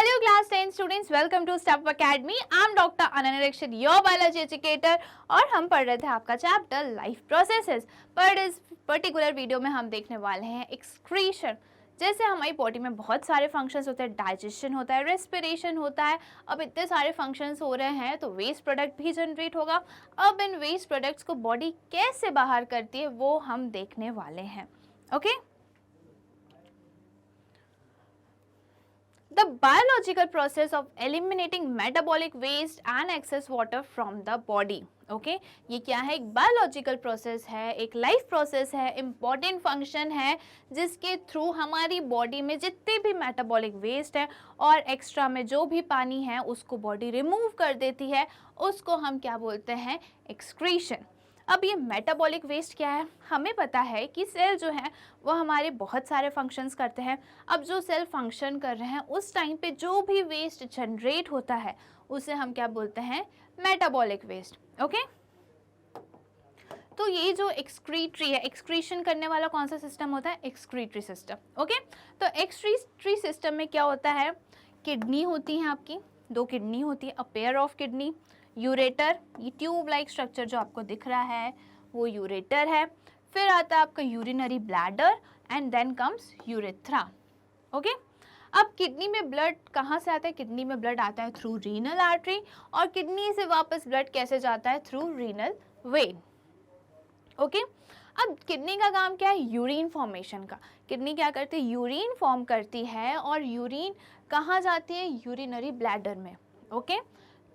Hello class 10 students, welcome to Step Academy. I'm Dr. Ananya Dixit, your biology educator और हम पढ़ रहे थे आपका चैप्टर लाइफ प्रोसेसेस। पर इस पर्टिकुलर वीडियो में हम देखने वाले हैं एक्सक्रीशन। जैसे हमारी बॉडी में बहुत सारे फंक्शंस होते हैं, डाइजेशन होता है, रेस्पिरेशन होता है। अब इतने सारे फंक्शंस हो रहे हैं तो वेस्ट प्रोडक्ट भी जनरेट होगा। अब इन वेस्ट प्रोडक्ट्स को बॉडी कैसे बाहर करती है वो हम देखने वाले हैं। Okay The biological process of eliminating metabolic waste and excess water from the body. Okay ये क्या है? एक बायोलॉजिकल प्रोसेस है, एक लाइफ प्रोसेस है, इम्पॉर्टेंट फंक्शन है जिसके थ्रू हमारी बॉडी में जितने भी मेटाबॉलिक वेस्ट है और एक्स्ट्रा में जो भी पानी है उसको बॉडी रिमूव कर देती है। उसको हम क्या बोलते हैं? एक्सक्रीशन। अब ये मेटाबॉलिक वेस्ट क्या है? हमें पता है कि सेल जो है वो हमारे बहुत सारे फंक्शंस करते हैं। अब जो सेल फंक्शन कर रहे हैं उस टाइम पे जो भी वेस्ट जनरेट होता है उसे हम क्या बोलते हैं? Metabolic waste. ओके तो ये जो एक्सक्रीटरी है, एक्सक्रीशन करने वाला कौन सा सिस्टम होता है? Excretory system. ओके तो एक्सक्रीटरी सिस्टम में क्या होता है? किडनी होती है आपकी, 2 किडनी होती है, a pair of kidney, ureter, ये ट्यूब लाइक स्ट्रक्चर जो आपको दिख रहा है वो यूरेटर है। फिर आता है आपका urinary bladder and then comes urethra. Okay अब किडनी में ब्लड कहाँ से आता है? किडनी में ब्लड आता है थ्रू रीनल आर्टरी और किडनी से वापस ब्लड कैसे जाता है? Through renal vein. ओके अब किडनी का काम क्या है? यूरिन फॉर्मेशन का। किडनी क्या करती है? यूरिन फॉर्म करती है और यूरिन कहाँ जाती है? यूरिनरी ब्लैडर में। ओके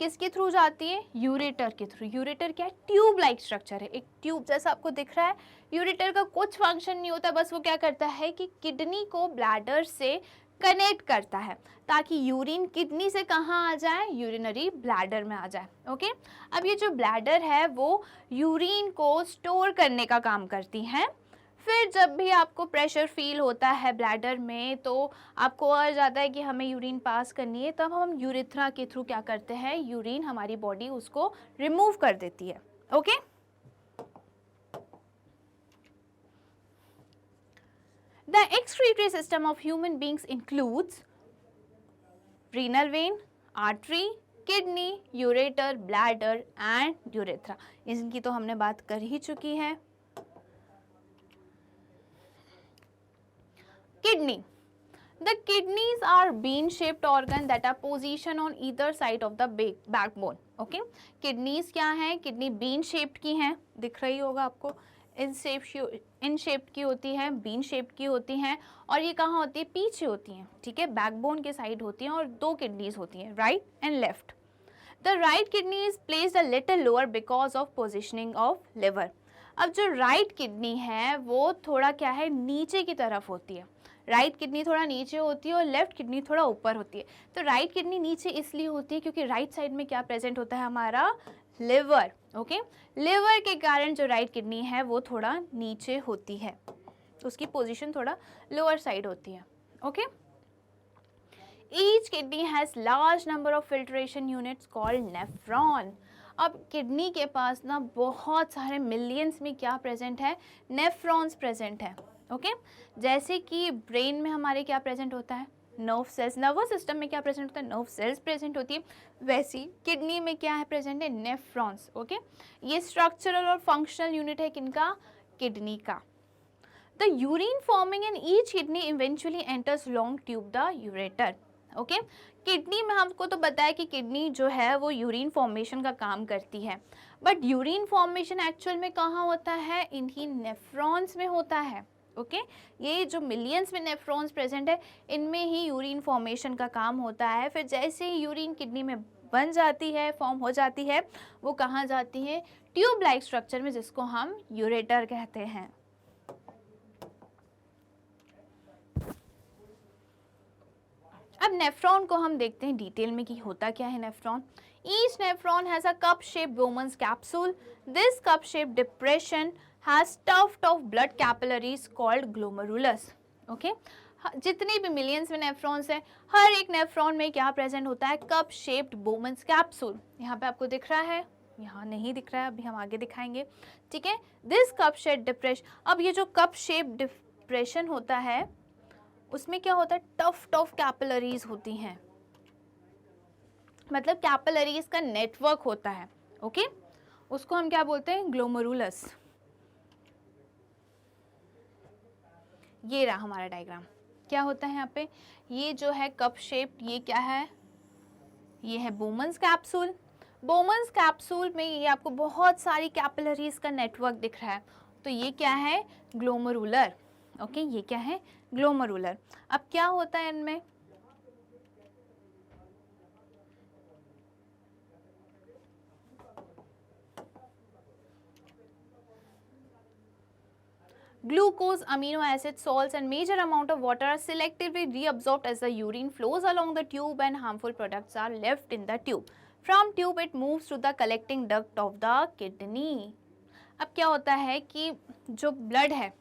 किसके थ्रू जाती है? यूरेटर के थ्रू। यूरेटर क्या है? ट्यूब लाइक स्ट्रक्चर है, एक ट्यूब जैसा आपको दिख रहा है। यूरेटर का कुछ फंक्शन नहीं होता, बस वो क्या करता है कि किडनी को ब्लैडर से कनेक्ट करता है ताकि यूरिन किडनी से कहाँ आ जाए? यूरिनरी ब्लैडर में आ जाए। ओके अब ये जो ब्लैडर है वो यूरिन को स्टोर करने का काम करती है। फिर जब भी आपको प्रेशर फील होता है ब्लैडर में तो आपको और ज़्यादा है कि हमें यूरिन पास करनी है, तब हम यूरेथ्रा के थ्रू क्या करते हैं? यूरिन हमारी बॉडी उसको रिमूव कर देती है। Okay the excretory system of human beings includes renal vein, artery, kidney, ureter, bladder and urethra. इनकी तो हमने बात कर ही चुकी है। Kidney. The kidneys are bean-shaped organ that are positioned on either side of the backbone. Okay? Kidneys क्या हैं? Kidney bean shaped की हैं, दिख रही होगा आपको। इन शेप की होती है, बीन शेप की होती हैं और ये कहाँ होती है? पीछे होती हैं। ठीक है बैकबोन के साइड होती हैं और 2 किडनीज होती हैं, right and left. The right kidney is placed a little lower because of positioning of liver. अब जो राइट किडनी है वो थोड़ा क्या है? नीचे की तरफ होती है। राइट किडनी थोड़ा नीचे होती है और लेफ्ट किडनी थोड़ा ऊपर होती है। तो राइट किडनी नीचे इसलिए होती है क्योंकि राइट साइड में क्या प्रेजेंट होता है? हमारा लिवर। ओके लिवर के कारण जो राइट किडनी है वो थोड़ा नीचे होती है, उसकी पोजीशन थोड़ा लोअर साइड होती है। Okay Each kidney has large number of filtration units called nephron. अब किडनी के पास ना बहुत सारे मिलियंस में क्या प्रेजेंट है? नेफ्रॉन्स प्रेजेंट है। ओके जैसे कि ब्रेन में हमारे क्या प्रेजेंट होता है? Nerve cells. नर्वस सिस्टम में क्या प्रेजेंट होता है? नर्व सेल्स प्रेजेंट होती है। वैसी किडनी में क्या है प्रेजेंट है? नेफ्रॉन्स। ओके ये स्ट्रक्चरल और फंक्शनल यूनिट है किनका? किडनी का। The urine forming in each kidney eventually enters long tube the ureter. Okay kidney में हमको तो बताया कि किडनी जो है वो यूरिन फॉर्मेशन का काम करती है, बट यूरिन फॉर्मेशन एक्चुअल में कहाँ होता है? इन्हीं नेफ्रॉन्स में होता है। ओके ये जो मिलियंस में नेफ्रॉन्स प्रेजेंट है इनमें ही यूरिन फॉर्मेशन का काम होता है। फिर जैसे ही यूरिन किडनी में बन जाती है, फॉर्म हो जाती है, वो कहाँ जाती है? ट्यूब लाइक स्ट्रक्चर में जिसको हम यूरेटर कहते हैं। अब नेफ्रॉन को हम देखते हैं डिटेल में कि होता क्या है nephron. Each nephron has a cup shape Bowman's capsule. This cup shape depression has tuft of blood capillaries called glomerulus. Okay जितने भी मिलियंस में नेफ्रॉन्स हैं हर एक नेफ्रॉन में क्या प्रेजेंट होता है? Cup shaped Bowman's capsule. यहाँ पे आपको दिख रहा है, यहाँ नहीं दिख रहा है, अभी हम आगे दिखाएंगे। ठीक है दिस कप शेप डिप्रेशन। अब ये जो कप शेप डिप्रेशन होता है उसमें क्या होता है? टफ कैपिलरीज होती हैं। मतलब कैपिलरीज का नेटवर्क होता है, ओके, उसको हम क्या बोलते हैं, ग्लोमेरुलस। ये रहा हमारा डायग्राम, क्या होता है यहाँ पे, ये जो है कप शेप, ये क्या है, ये है बोमन्स कैप्सूल। बोमन्स कैप्सूल में ये आपको बहुत सारी कैपिलरीज का नेटवर्क दिख रहा है, तो ये क्या है, ग्लोमेरुलर, ओके, ये क्या है, ग्लोमेरुलर। अब क्या होता है इनमें, glucose, amino acids, salts and major amount of water are selectively reabsorbed as the urine flows along the tube and harmful products are left in the tube. From tube it moves to the collecting duct of the kidney. अब क्या होता है कि जो blood है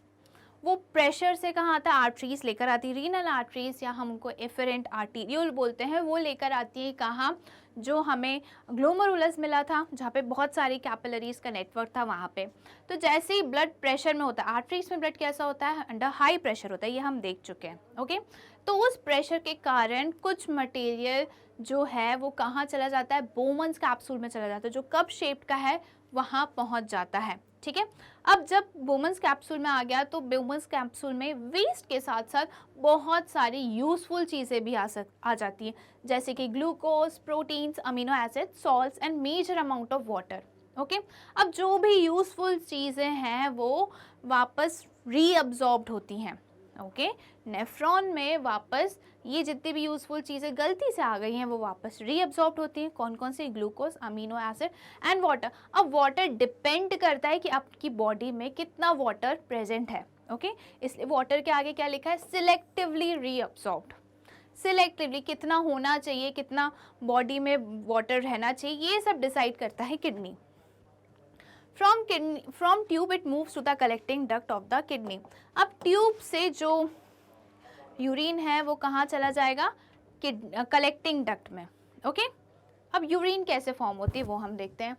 वो pressure से कहाँ आता है, आर्टरीज लेकर आती है, रीनल आर्टरीज या हम उनको एफरेंट आर्टीरियल बोलते हैं, वो लेकर आती है कहाँ, जो हमें ग्लोमेरुलस मिला था जहाँ पे बहुत सारी कैपिलरीज का नेटवर्क था वहाँ पे। तो जैसे ही ब्लड प्रेशर में होता है, आर्टरीज में ब्लड कैसा होता है, अंडर हाई प्रेशर होता है, ये हम देख चुके हैं, ओके। तो उस प्रेशर के कारण कुछ मटेरियल जो है वो कहाँ चला जाता है, बोमन्स कैप्सूल में चला जाता है, जो कप शेप का है वहाँ पहुँच जाता है, ठीक है। अब जब बोमन्स कैप्सूल में आ गया तो बोमन्स कैप्सूल में वेस्ट के साथ साथ बहुत सारी यूजफुल चीज़ें भी आ जाती हैं, जैसे कि glucose, proteins, amino acid, salts and major amount of water, okay. अब जो भी यूजफुल चीज़ें हैं वो वापस रीअब्जॉर्ब्ड होती हैं, ओके। नेफ्रॉन में वापस ये जितनी भी यूजफुल चीज़ें गलती से आ गई हैं वो वापस रीअब्जॉर्ब्ड होती हैं, कौन कौन सी, glucose, amino acid and water. अब वाटर डिपेंड करता है कि आपकी बॉडी में कितना वाटर प्रेजेंट है, ओके। इसलिए वाटर के आगे क्या लिखा है, सिलेक्टिवली रीअब्जॉर्ब्ड। सिलेक्टिवली कितना होना चाहिए, कितना बॉडी में वाटर रहना चाहिए, ये सब डिसाइड करता है kidney. From tube it moves to the collecting duct of the kidney. अब ट्यूब से जो यूरिन है वो कहाँ चला जाएगा, कलेक्टिंग डक्ट में, ओके। अब यूरिन कैसे फॉर्म होती है वो हम देखते हैं।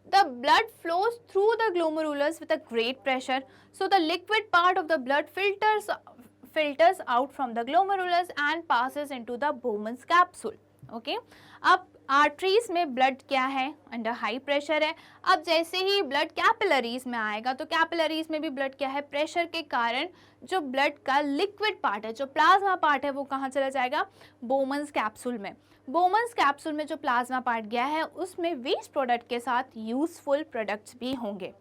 The blood flows through the glomerulus with a great pressure, so the liquid part of the blood filters out from the glomerulus and passes into the Bowman's capsule, okay. अब arteries में blood क्या है, under high pressure है। अब जैसे ही blood capillaries में आएगा तो कैपिलरीज में भी ब्लड क्या है, प्रेशर के कारण जो ब्लड का लिक्विड पार्ट है, जो प्लाज्मा पार्ट है, वो कहाँ चला जाएगा, बोमन्स कैप्सूल में। बोमन्स कैप्सूल में जो प्लाज्मा पार्ट गया है उसमें वेस्ट प्रोडक्ट के साथ यूजफुल प्रोडक्ट्स भी होंगे।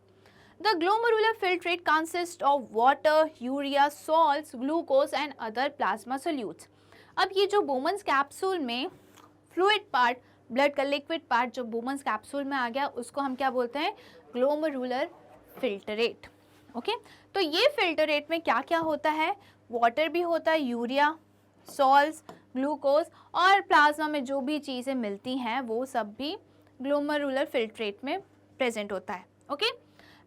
The glomerular filtrate consists of water, urea, salts, glucose and other plasma solutes. अब ये जो बोमन्स कैप्सूल में फ्लूइड पार्ट, ब्लड का लिक्विड पार्ट जो बोमन्स कैप्सूल में आ गया उसको हम क्या बोलते हैं, ग्लोमेरुलर फिल्टरेट, ओके। तो ये फिल्टरेट में क्या क्या होता है, वाटर भी होता है, यूरिया, सॉल्ट्स, ग्लूकोज और प्लाज्मा में जो भी चीज़ें मिलती हैं वो सब भी ग्लोमेरुलर फिल्टरेट में प्रेजेंट होता है, okay.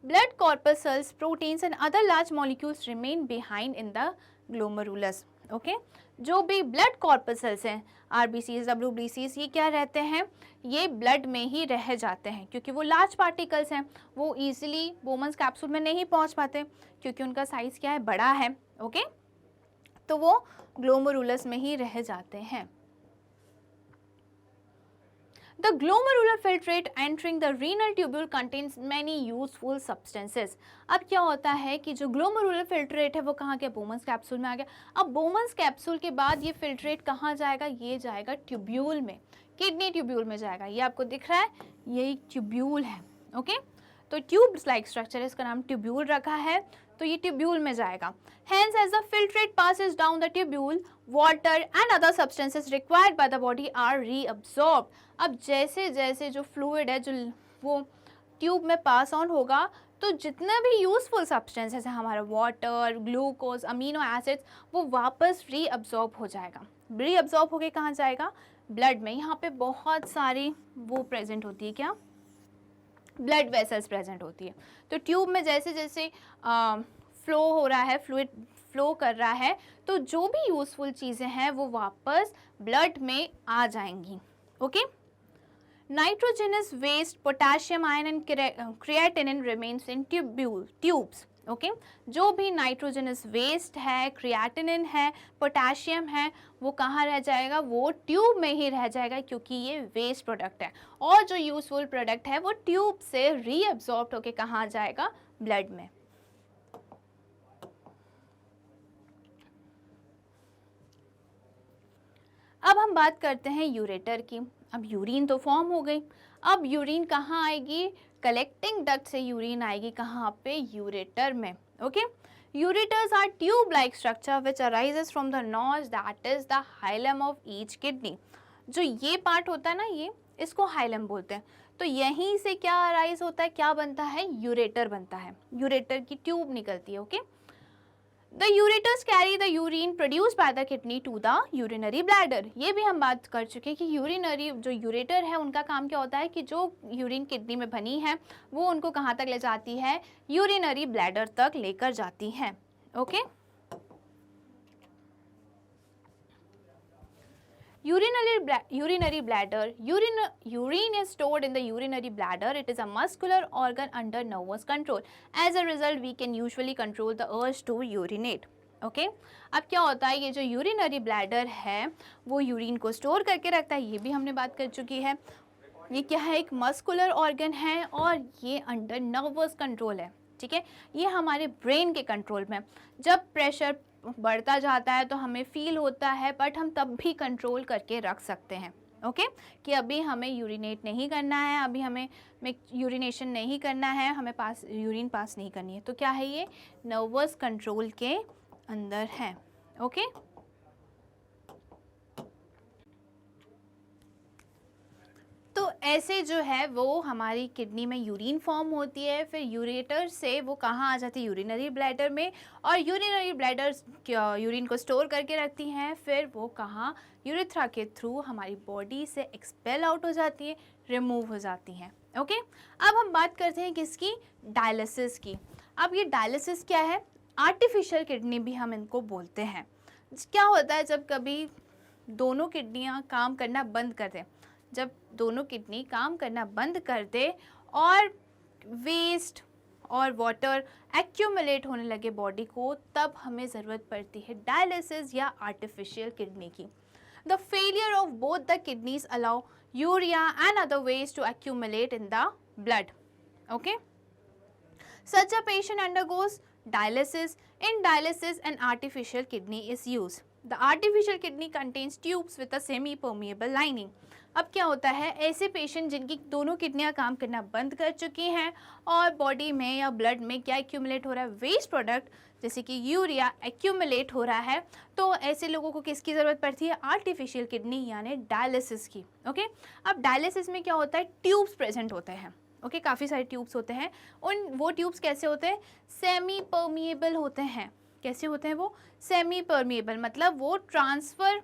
Blood corpuscles, proteins and other large molecules remain behind in the glomerulus, okay? जो भी ब्लड कॉर्पसल्स हैं, आरबीसीज, डब्ल्यूबीसीज, ये क्या रहते हैं, ये ब्लड में ही रह जाते हैं क्योंकि वो लार्ज पार्टिकल्स हैं, वो इजीली बोमन्स कैप्सूल में नहीं पहुंच पाते क्योंकि उनका साइज क्या है, बड़ा है, ओके। तो वो ग्लोमेरुलस में ही रह जाते हैं। The glomerular filtrate entering the renal tubule contains many useful substances. अब क्या होता है कि जो ग्लोमेरुलर फिल्ट्रेट है वो कहाँ गया, बोमन्स कैप्सूल में आ गया। अब बोमन्स कैप्सूल के बाद ये फिल्ट्रेट कहाँ जाएगा, ये जाएगा ट्यूब्यूल में, किडनी ट्यूब्यूल में जाएगा। ये आपको दिख रहा है, ये ट्यूब्यूल है, ओके। तो ट्यूब्स लाइक स्ट्रक्चर है, इसका नाम ट्यूब्यूल रखा है, तो ये ट्यूब्यूल में जाएगा। Hence, as the filtrate passes down the tubule, water and other substances required by the body are reabsorbed. अब जैसे जैसे जो फ्लूइड है जो वो ट्यूब में पास ऑन होगा तो जितने भी यूजफुल सब्सटेंसेस हैं हमारा वाटर, ग्लूकोज, अमीनो एसिड्स, वो वापस रीअब्जॉर्ब हो जाएगा। रीअब्जॉर्ब होके कहाँ जाएगा, ब्लड में। यहाँ पे बहुत सारी वो प्रेजेंट होती है, क्या, ब्लड वेसल्स प्रेजेंट होती है। तो ट्यूब में जैसे जैसे फ्लो हो रहा है, फ्लूइड फ्लो कर रहा है, तो जो भी यूजफुल चीज़ें हैं वो वापस ब्लड में आ जाएंगी, okay. Nitrogenous waste, potassium ion and creatinine remains in tubes, okay जो भी नाइट्रोजनस वेस्ट है, क्रिएटिनिन है, पोटेशियम है, वो कहाँ रह जाएगा, वो ट्यूब में ही रह जाएगा क्योंकि ये वेस्ट प्रोडक्ट है। और जो यूजफुल प्रोडक्ट है वो ट्यूब से रीअब्सॉर्ब होके कहाँ जाएगा, ब्लड में। अब हम बात करते हैं यूरेटर की। अब यूरिन तो फॉर्म हो गई, अब यूरिन कहाँ आएगी, कलेक्टिंग डक्ट से यूरिन आएगी कहाँ पे, यूरेटर में। Okay ureters are tube like structure which arises from the notch that is the hilum of each kidney। जो ये पार्ट होता है ना, ये इसको हाइलम बोलते हैं। तो यहीं से क्या अराइज होता है, क्या बनता है, यूरेटर बनता है, यूरेटर की ट्यूब निकलती है। Okay The ureters carry the urine produced by the kidney to the urinary bladder। ये भी हम बात कर चुके हैं कि यूरिनरी जो यूरेटर है उनका काम क्या होता है कि जो यूरिन किडनी में बनी है वो उनको कहाँ तक ले जाती है, यूरिनरी ब्लैडर तक लेकर जाती है। Okay urinary bladder, urine is stored in the urinary bladder। It is a muscular organ under nervous control। As a result we can usually control the urge to urinate। Okay अब क्या होता है, ये जो यूरिनरी ब्लैडर है वो urine को store करके रखता है, ये भी हमने बात कर चुकी है। ये क्या है, एक मस्कुलर ऑर्गन है और ये अंडर नर्वस कंट्रोल है। ठीक है, ये हमारे ब्रेन के कंट्रोल में। जब प्रेशर बढ़ता जाता है तो हमें फील होता है, बट हम तब भी कंट्रोल करके रख सकते हैं। ओके कि अभी हमें यूरिनेट नहीं करना है, अभी हमें यूरिनेशन नहीं करना है, हमें यूरिन पास नहीं करनी है। तो क्या है, ये नर्वस कंट्रोल के अंदर है। ओके तो ऐसे जो है वो हमारी किडनी में यूरिन फॉर्म होती है, फिर यूरेटर से वो कहाँ आ जाती है, यूरिनरी ब्लैडर में, और यूरिनरी ब्लैडर यूरिन को स्टोर करके रखती हैं, फिर वो कहाँ, यूरेथ्रा के थ्रू हमारी बॉडी से एक्सपेल आउट हो जाती है, रिमूव हो जाती हैं। ओके अब हम बात करते हैं किसकी, डायलिसिस की। अब ये डायलिसिस क्या है, आर्टिफिशियल किडनी भी हम इनको बोलते हैं। क्या होता है जब कभी दोनों किडनियाँ काम करना बंद कर दें, जब दोनों किडनी काम करना बंद कर दे और वेस्ट और वाटर एक्यूमुलेट होने लगे बॉडी को, तब हमें ज़रूरत पड़ती है डायलिसिस या आर्टिफिशियल किडनी की। The failure of both the kidneys allow urea and other waste to accumulate in the blood. Okay such a patient undergoes dialysis। In dialysis an artificial kidney is used। The artificial kidney contains tubes with a semi-permeable lining। अब क्या होता है, ऐसे patient जिनकी दोनों किडनियां काम करना बंद कर चुकी हैं और बॉडी में या ब्लड में क्या एक्यूमुलेट हो रहा है, वेस्ट प्रोडक्ट जैसे कि यूरिया एक्यूमुलेट हो रहा है, तो ऐसे लोगों को किसकी ज़रूरत पड़ती है, आर्टिफिशियल किडनी यानी डायलिसिस की। ओके अब डायलिसिस में क्या होता है, ट्यूब्स प्रेजेंट होते हैं। ओके काफ़ी सारे ट्यूब्स होते हैं, वो ट्यूब्स कैसे होते हैं, सेमी परमिएबल होते हैं। कैसे होते हैं वो, सेमी परमिएबल, मतलब वो ट्रांसफ़र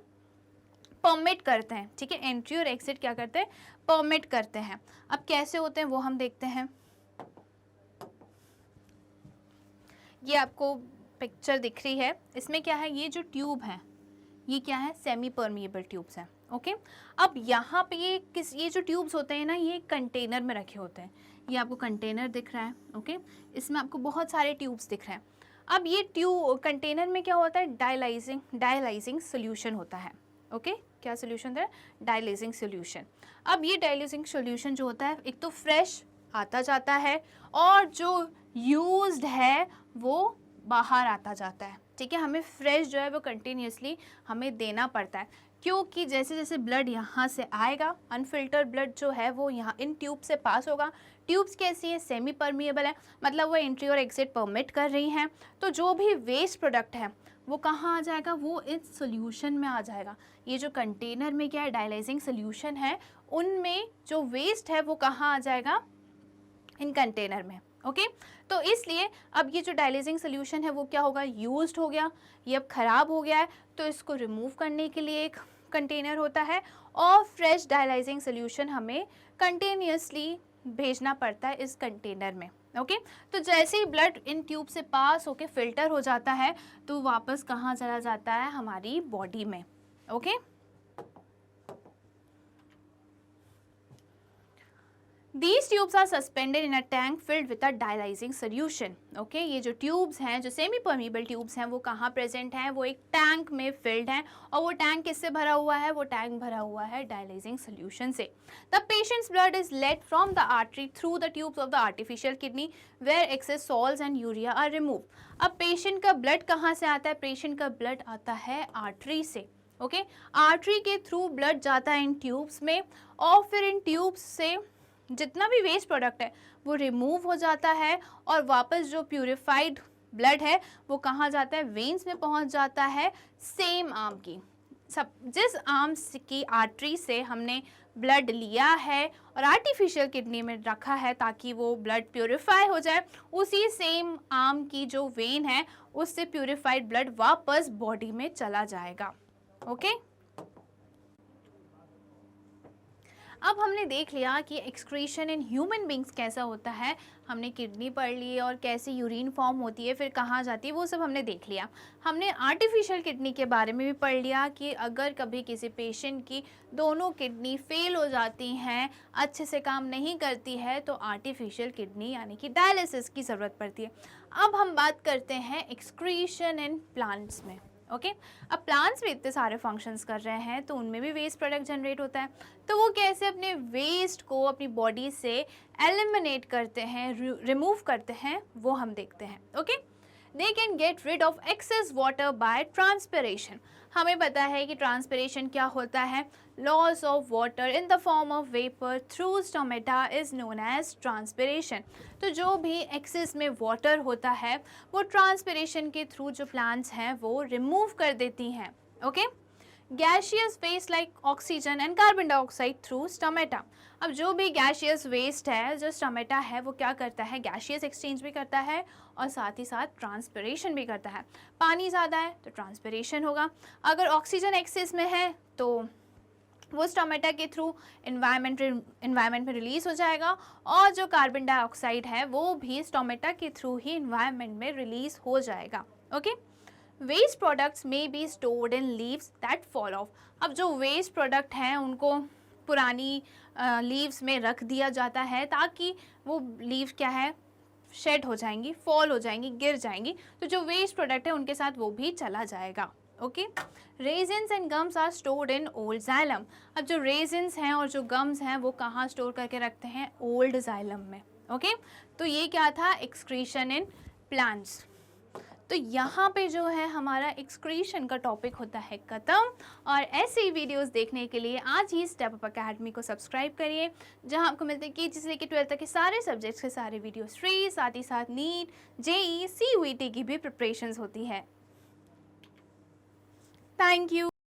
परमिट करते हैं। ठीक है, एंट्री और एग्जिट क्या करते हैं, परमिट करते हैं। अब कैसे होते हैं वो हम देखते हैं। ये आपको पिक्चर दिख रही है, इसमें क्या है, ये जो ट्यूब है ये क्या है, सेमी परमिएबल ट्यूब्स हैं। ओके अब यहाँ पे ये जो ट्यूब्स होते हैं ना, ये कंटेनर में रखे होते हैं। ये आपको कंटेनर दिख रहा है। ओके इसमें आपको बहुत सारे ट्यूब्स दिख रहे हैं। अब ये कंटेनर में क्या होता है, डायलाइजिंग सोल्यूशन होता है। ओके क्या सोल्यूशन होता है, डायलाइजिंग सोल्यूशन। अब ये डायलाइजिंग सोल्यूशन जो होता है, एक तो फ्रेश आता जाता है और जो यूज्ड है वो बाहर आता जाता है। ठीक है, हमें फ्रेश जो है वो कंटिन्यूसली हमें देना पड़ता है, क्योंकि जैसे जैसे ब्लड यहाँ से आएगा, अनफिल्टर्ड ब्लड जो है वो यहाँ इन ट्यूब से पास होगा। ट्यूब्स कैसी है, सेमी परमिएबल है, मतलब वो एंट्री और एग्जिट परमिट कर रही हैं। तो जो भी वेस्ट प्रोडक्ट है वो कहाँ आ जाएगा, वो इस सोल्यूशन में आ जाएगा। ये जो कंटेनर में क्या है, डायलाइजिंग सोल्यूशन है, उनमें जो वेस्ट है वो कहाँ आ जाएगा, इन कंटेनर में। ओके तो इसलिए अब ये जो डायलाइजिंग सोल्यूशन है वो क्या होगा, यूज्ड हो गया, ये अब ख़राब हो गया है, तो इसको रिमूव करने के लिए एक कंटेनर होता है और फ्रेश डायलाइजिंग सोल्यूशन हमें कंटिन्यूसली भेजना पड़ता है इस कंटेनर में। ओके तो जैसे ही ब्लड इन ट्यूब से पास होके फिल्टर हो जाता है तो वापस कहाँ चला जाता है, हमारी बॉडी में। Okay These tubes are suspended in a tank filled with a dialyzing solution. Okay, ये जो ट्यूब्स हैं, जो सेमी परमिएबल ट्यूब्स हैं, वो कहाँ प्रेजेंट हैं? वो एक टैंक में फिल्ड हैं और वो टैंक किससे भरा हुआ है? वो टैंक भरा हुआ है डायलाइजिंग सोल्यूशन से. The patient's blood is led from the artery through the tubes of the artificial kidney where excess salts and urea are removed. अब पेशेंट का ब्लड कहाँ से आता है? पेशेंट का ब्लड आता है आर्टरी से. ओके, आर्टरी के थ्रू ब्लड जाता है इन ट्यूब्स में और फिर इन ट्यूब्स से जितना भी वेस्ट प्रोडक्ट है वो रिमूव हो जाता है और वापस जो प्यूरिफाइड ब्लड है वो कहाँ जाता है? वेन्स में पहुँच जाता है सेम आर्म की. सब जिस आर्म की आर्टरी से हमने ब्लड लिया है और आर्टिफिशियल किडनी में रखा है ताकि वो ब्लड प्यूरिफाई हो जाए, उसी सेम आर्म की जो वेन है उससे प्यूरिफाइड ब्लड वापस बॉडी में चला जाएगा. ओके, अब हमने देख लिया कि एक्सक्रीशन इन ह्यूमन बींग्स कैसा होता है. हमने किडनी पढ़ ली और कैसे यूरिन फॉर्म होती है, फिर कहाँ जाती है, वो सब हमने देख लिया. हमने आर्टिफिशियल किडनी के बारे में भी पढ़ लिया कि अगर कभी किसी पेशेंट की दोनों किडनी फेल हो जाती हैं, अच्छे से काम नहीं करती है, तो आर्टिफिशियल किडनी यानी कि डायलिसिस की ज़रूरत पड़ती है. अब हम बात करते हैं एक्सक्रीशन इन प्लांट्स में. ओके, अब प्लांट्स भी इतने सारे फंक्शंस कर रहे हैं तो उनमें भी वेस्ट प्रोडक्ट जनरेट होता है. तो वो कैसे अपने वेस्ट को अपनी बॉडी से एलिमिनेट करते हैं, रिमूव करते हैं, वो हम देखते हैं. Okay, they can get rid of excess water by transpiration. हमें पता है कि ट्रांसपिरेशन क्या होता है? Loss of water in the form of vapour through stomata is known as transpiration. तो जो भी एक्सेस में वाटर होता है वो ट्रांसपिरेशन के थ्रू जो प्लांट्स हैं वो रिमूव कर देती हैं. Okay, gaseous waste like oxygen and carbon dioxide through stomata. अब जो भी गैशियस वेस्ट है, जो स्टोमेटा है, वो क्या करता है? गैशियस एक्सचेंज भी करता है और साथ ही साथ ट्रांसपिरेशन भी करता है. पानी ज़्यादा है तो ट्रांसपिरेशन होगा, अगर ऑक्सीजन एक्सेस में है तो वो स्टोमेटा के थ्रू इन्वायरमेंट में रिलीज़ हो जाएगा और जो कार्बन डाइऑक्साइड है वो भी स्टोमेटा के थ्रू ही इन्वायरमेंट में रिलीज़ हो जाएगा. ओके, वेस्ट प्रोडक्ट्स में be stored in leaves that fall of. अब जो वेस्ट प्रोडक्ट हैं उनको पुरानी लीव्स में रख दिया जाता है ताकि वो लीव क्या है? शेड हो जाएंगी, फॉल हो जाएंगी, गिर जाएंगी, तो जो वेस्ट प्रोडक्ट है उनके साथ वो भी चला जाएगा. Okay, resins and gums are stored in old xylem. अब जो रेजिन्स हैं और जो गम्स हैं वो कहाँ स्टोर करके रखते हैं? ओल्ड जाइलम में. ओके, तो ये क्या था? Excretion in plants. तो यहाँ पे जो है हमारा एक्सक्रीशन का टॉपिक होता है ख़त्म. और ऐसे ही वीडियोस देखने के लिए आज ही स्टेप अप अकेडमी को सब्सक्राइब करिए, जहाँ आपको मिलते हैं KG से लेकर 12th तक के सारे सब्जेक्ट्स के सारे वीडियोस फ्री. साथ ही साथ नीट, JEE, CUET की भी प्रिपरेशंस होती है. Thank you.